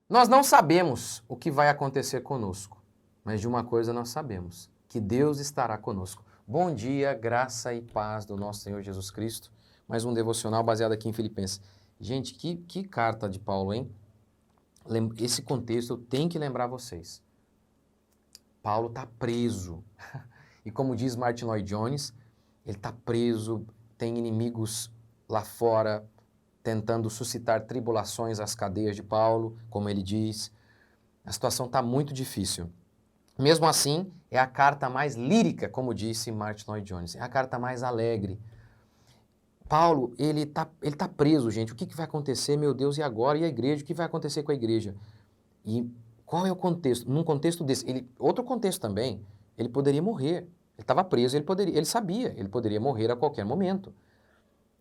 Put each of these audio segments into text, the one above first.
Nós não sabemos o que vai acontecer conosco, mas de uma coisa nós sabemos, que Deus estará conosco. Bom dia, graça e paz do nosso Senhor Jesus Cristo. Mais um devocional baseado aqui em Filipenses. Gente, que carta de Paulo, hein? Esse contexto eu tenho que lembrar vocês. Paulo está preso. E como diz Martin Lloyd Jones, ele está preso, tem inimigos lá fora tentando suscitar tribulações às cadeias de Paulo, como ele diz. A situação está muito difícil. Mesmo assim, é a carta mais lírica, como disse Martin Lloyd Jones. É a carta mais alegre. Paulo, ele tá preso, gente. O que vai acontecer, meu Deus, e agora? E a igreja? O que vai acontecer com a igreja? E qual é o contexto? Num contexto desse, outro contexto também, ele poderia morrer. Ele estava preso, ele sabia, ele poderia morrer a qualquer momento.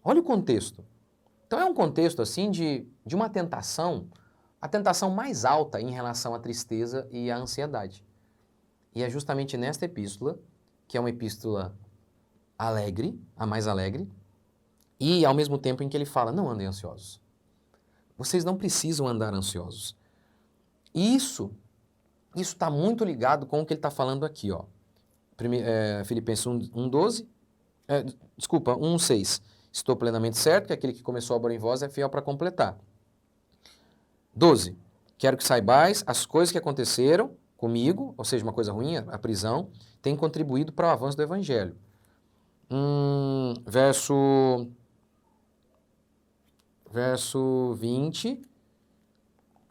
Olha o contexto. Então é um contexto assim de uma tentação, a tentação mais alta em relação à tristeza e à ansiedade. E é justamente nesta epístola, que é uma epístola alegre, a mais alegre, e ao mesmo tempo em que ele fala, não andem ansiosos. Vocês não precisam andar ansiosos. E isso está muito ligado com o que ele está falando aqui, ó. Filipenses 1:12, 1:6. Estou plenamente certo que aquele que começou a obra em vós é fiel para completar. 12. Quero que saibais as coisas que aconteceram comigo, ou seja, uma coisa ruim, a prisão, tem contribuído para o avanço do evangelho. Verso 20.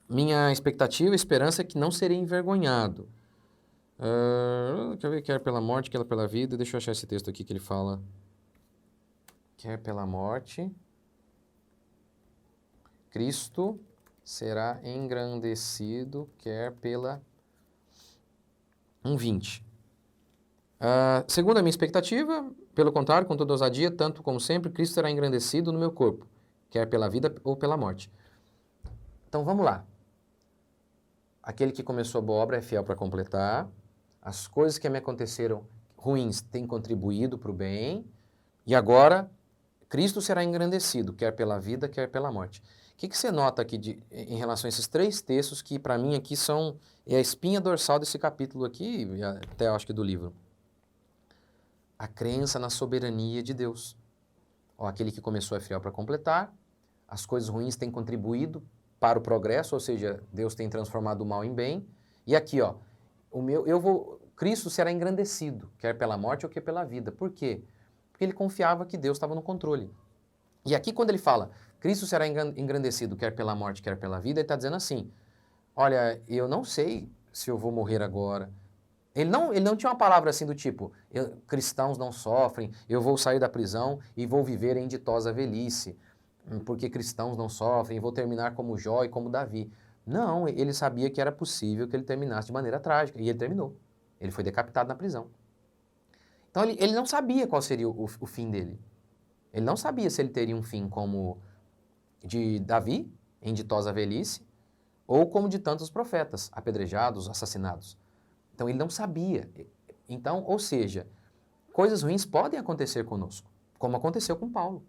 Minha expectativa e esperança é que não serei envergonhado. Quer pela morte, quer pela vida. Deixa eu achar esse texto aqui que ele fala. Quer pela morte, Cristo será engrandecido, quer pela... 1:20. Segundo a minha expectativa, pelo contrário, com toda ousadia, tanto como sempre, Cristo será engrandecido no meu corpo, quer pela vida ou pela morte. Então vamos lá. Aquele que começou a boa obra é fiel para completar. As coisas que me aconteceram ruins têm contribuído para o bem. E agora, Cristo será engrandecido, quer pela vida, quer pela morte. O que você nota aqui em relação a esses três textos que, para mim, aqui é a espinha dorsal desse capítulo aqui, até acho que do livro? A crença na soberania de Deus. Aquele que começou é fiel para completar. As coisas ruins têm contribuído para o progresso, ou seja, Deus tem transformado o mal em bem. E aqui, Cristo será engrandecido, quer pela morte ou quer pela vida. Por quê? Porque ele confiava que Deus estava no controle. E aqui quando ele fala, Cristo será engrandecido, quer pela morte, quer pela vida, ele está dizendo assim, olha, eu não sei se eu vou morrer agora. Ele não tinha uma palavra assim do tipo, cristãos não sofrem, eu vou sair da prisão e vou viver em ditosa velhice, porque cristãos não sofrem, vou terminar como Jó e como Davi. Não, ele sabia que era possível que ele terminasse de maneira trágica, e ele terminou. Ele foi decapitado na prisão. Então ele não sabia qual seria o fim dele. Ele não sabia se ele teria um fim como de Davi, em ditosa velhice, ou como de tantos profetas, apedrejados, assassinados. Então ele não sabia. Então, ou seja, coisas ruins podem acontecer conosco, como aconteceu com Paulo.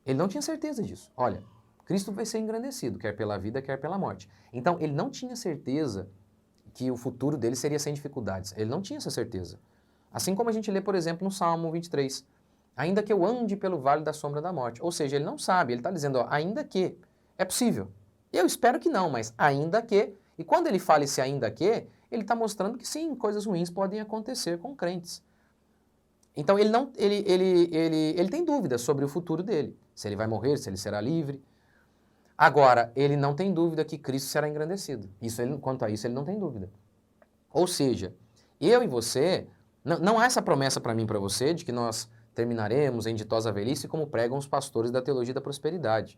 Ele não tinha certeza disso. Olha, Cristo vai ser engrandecido, quer pela vida, quer pela morte. Então ele não tinha certeza que o futuro dele seria sem dificuldades. Ele não tinha essa certeza. Assim como a gente lê, por exemplo, no Salmo 23. Ainda que eu ande pelo vale da sombra da morte. Ou seja, ele não sabe, ele está dizendo, ainda que, é possível. Eu espero que não, mas ainda que. E quando ele fala esse ainda que, ele está mostrando que sim, coisas ruins podem acontecer com crentes. Então ele tem dúvidas sobre o futuro dele. Se ele vai morrer, se ele será livre. Agora, ele não tem dúvida que Cristo será engrandecido. Quanto a isso, ele não tem dúvida. Ou seja, eu e você, não há essa promessa para mim e para você de que nós terminaremos em ditosa velhice como pregam os pastores da teologia da prosperidade.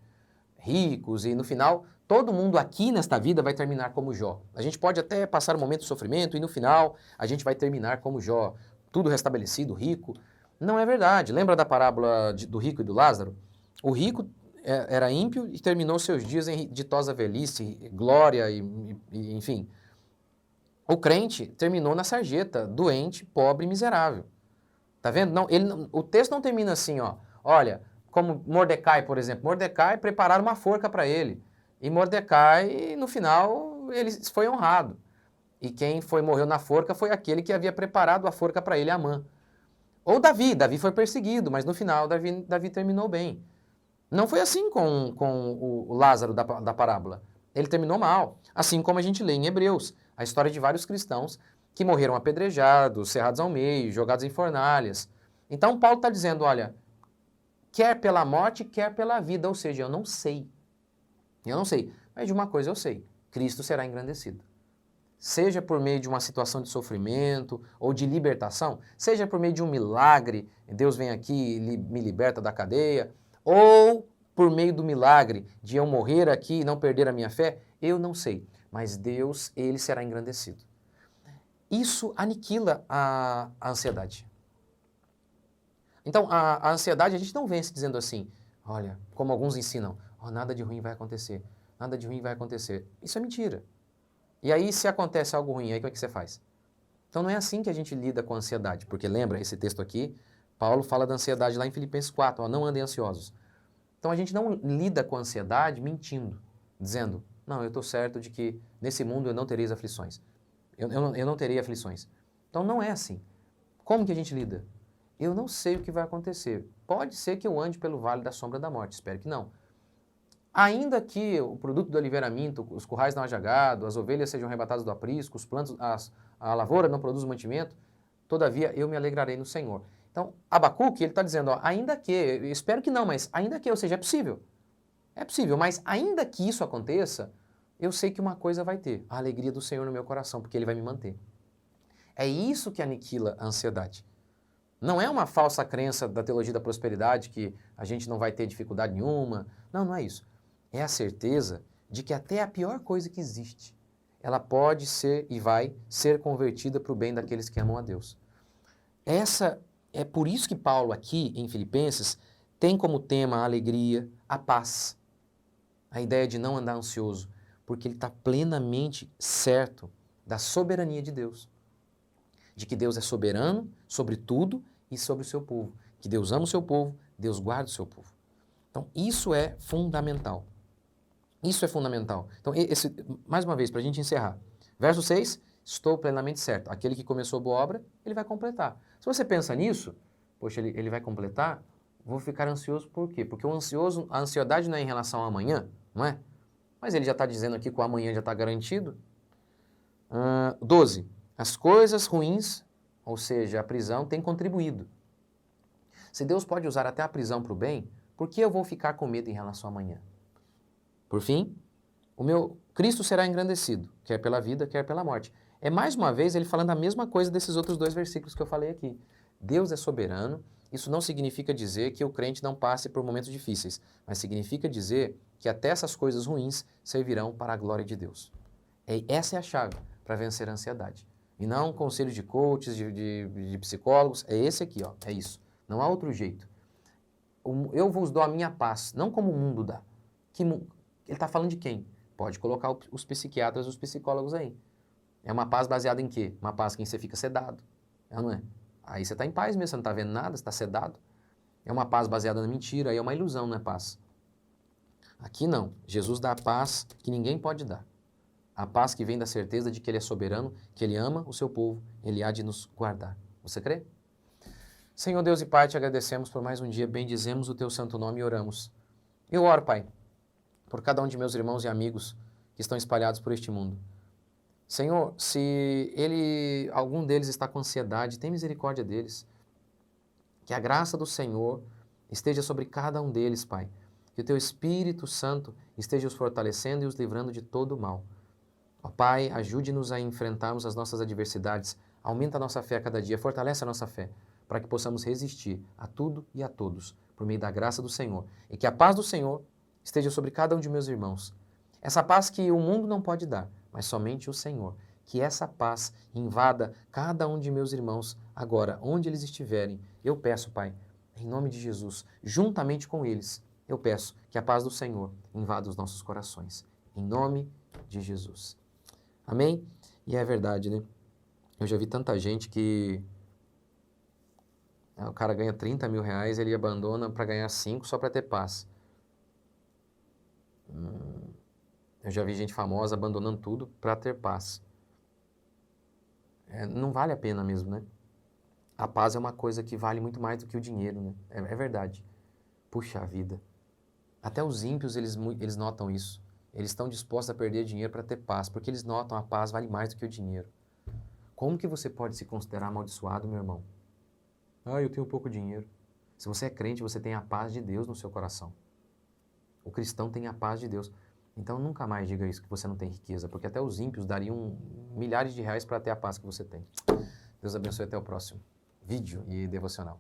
Ricos e no final, todo mundo aqui nesta vida vai terminar como Jó. A gente pode até passar um momento de sofrimento e no final a gente vai terminar como Jó. Tudo restabelecido, rico. Não é verdade. Lembra da parábola do rico e do Lázaro? O rico era ímpio e terminou seus dias em ditosa velhice, glória e enfim. O crente terminou na sarjeta, doente, pobre e miserável. Tá vendo? O texto não termina assim, ó. Olha, como Mordecai, por exemplo. Mordecai prepararam uma forca para ele. E Mordecai, no final, ele foi honrado. E quem morreu na forca foi aquele que havia preparado a forca para ele, Amã. Ou Davi foi perseguido, mas no final Davi terminou bem. Não foi assim com o Lázaro da parábola. Ele terminou mal. Assim como a gente lê em Hebreus, a história de vários cristãos que morreram apedrejados, cerrados ao meio, jogados em fornalhas. Então Paulo está dizendo, olha, quer pela morte, quer pela vida, ou seja, eu não sei. Eu não sei, mas de uma coisa eu sei, Cristo será engrandecido. Seja por meio de uma situação de sofrimento ou de libertação, seja por meio de um milagre, Deus vem aqui e me liberta da cadeia, ou por meio do milagre de eu morrer aqui e não perder a minha fé, eu não sei, mas Deus, ele será engrandecido. Isso aniquila a ansiedade. Então, a ansiedade a gente não vence dizendo assim, olha, como alguns ensinam, oh, nada de ruim vai acontecer, nada de ruim vai acontecer. Isso é mentira. E aí, se acontece algo ruim, aí como é que você faz? Então, não é assim que a gente lida com a ansiedade, porque lembra, esse texto aqui, Paulo fala da ansiedade lá em Filipenses 4, ó, não andem ansiosos. Então, a gente não lida com a ansiedade mentindo, dizendo, não, eu estou certo de que nesse mundo eu não terei aflições. Eu não terei aflições. Então, não é assim. Como que a gente lida? Eu não sei o que vai acontecer. Pode ser que eu ande pelo vale da sombra da morte, espero que não. Ainda que o produto do oliveiramento, os currais não haja gado, as ovelhas sejam arrebatadas do aprisco, a lavoura não produza mantimento, todavia eu me alegrarei no Senhor. Então, Abacuque, ele está dizendo, ó, ainda que, eu espero que não, mas ainda que, ou seja, é possível, mas ainda que isso aconteça, eu sei que uma coisa vai ter, a alegria do Senhor no meu coração, porque Ele vai me manter. É isso que aniquila a ansiedade. Não é uma falsa crença da teologia da prosperidade que a gente não vai ter dificuldade nenhuma. Não, não é isso. É a certeza de que até a pior coisa que existe, ela pode ser e vai ser convertida para o bem daqueles que amam a Deus. É por isso que Paulo aqui em Filipenses tem como tema a alegria, a paz, a ideia de não andar ansioso, porque ele está plenamente certo da soberania de Deus, de que Deus é soberano sobre tudo e sobre o seu povo, que Deus ama o seu povo, Deus guarda o seu povo. Então isso é fundamental. Isso é fundamental. Então, mais uma vez, para a gente encerrar. Verso 6, estou plenamente certo. Aquele que começou a boa obra, ele vai completar. Se você pensa nisso, poxa, ele vai completar, vou ficar ansioso por quê? Porque a ansiedade não é em relação ao amanhã, não é? Mas ele já está dizendo aqui que o amanhã já está garantido. 12. As coisas ruins, ou seja, a prisão, tem contribuído. Se Deus pode usar até a prisão para o bem, por que eu vou ficar com medo em relação ao amanhã? Por fim, o meu Cristo será engrandecido, quer pela vida, quer pela morte. É mais uma vez ele falando a mesma coisa desses outros dois versículos que eu falei aqui. Deus é soberano, isso não significa dizer que o crente não passe por momentos difíceis, mas significa dizer que até essas coisas ruins servirão para a glória de Deus. Essa é a chave para vencer a ansiedade. E não um conselho de coaches, de psicólogos, é esse aqui, ó, é isso. Não há outro jeito. Eu vos dou a minha paz, não como o mundo dá. Ele está falando de quem? Pode colocar os psiquiatras, os psicólogos aí. É uma paz baseada em quê? Uma paz em que você fica sedado. Não é? Aí você está em paz mesmo, você não está vendo nada, você está sedado. É uma paz baseada na mentira, aí é uma ilusão, não é paz. Aqui não. Jesus dá a paz que ninguém pode dar. A paz que vem da certeza de que Ele é soberano, que Ele ama o seu povo, Ele há de nos guardar. Você crê? Senhor Deus e Pai, te agradecemos por mais um dia, bendizemos o Teu santo nome e oramos. Eu oro, Pai, por cada um de meus irmãos e amigos que estão espalhados por este mundo. Senhor, se algum deles está com ansiedade, tem misericórdia deles. Que a graça do Senhor esteja sobre cada um deles, Pai. Que o Teu Espírito Santo esteja os fortalecendo e os livrando de todo o mal. Ó Pai, ajude-nos a enfrentarmos as nossas adversidades, aumenta a nossa fé a cada dia, fortalece a nossa fé, para que possamos resistir a tudo e a todos, por meio da graça do Senhor. E que a paz do Senhor esteja sobre cada um de meus irmãos. Essa paz que o mundo não pode dar, mas somente o Senhor. Que essa paz invada cada um de meus irmãos agora, onde eles estiverem. Eu peço, Pai, em nome de Jesus, juntamente com eles, eu peço que a paz do Senhor invada os nossos corações. Em nome de Jesus. Amém? E é verdade, né? Eu já vi tanta gente que o cara ganha 30 mil reais, ele abandona para ganhar 5 só para ter paz. Eu já vi gente famosa abandonando tudo para ter paz. Não vale a pena mesmo, né? A paz é uma coisa que vale muito mais do que o dinheiro, né? É verdade. Puxa vida. Até os ímpios, eles notam isso. Eles estão dispostos a perder dinheiro para ter paz, porque eles notam a paz vale mais do que o dinheiro. Como que você pode se considerar amaldiçoado, meu irmão? Ah, eu tenho pouco dinheiro. Se você é crente, você tem a paz de Deus no seu coração. O cristão tem a paz de Deus. Então nunca mais diga isso, que você não tem riqueza, porque até os ímpios dariam milhares de reais para ter a paz que você tem. Deus abençoe, até o próximo vídeo e devocional.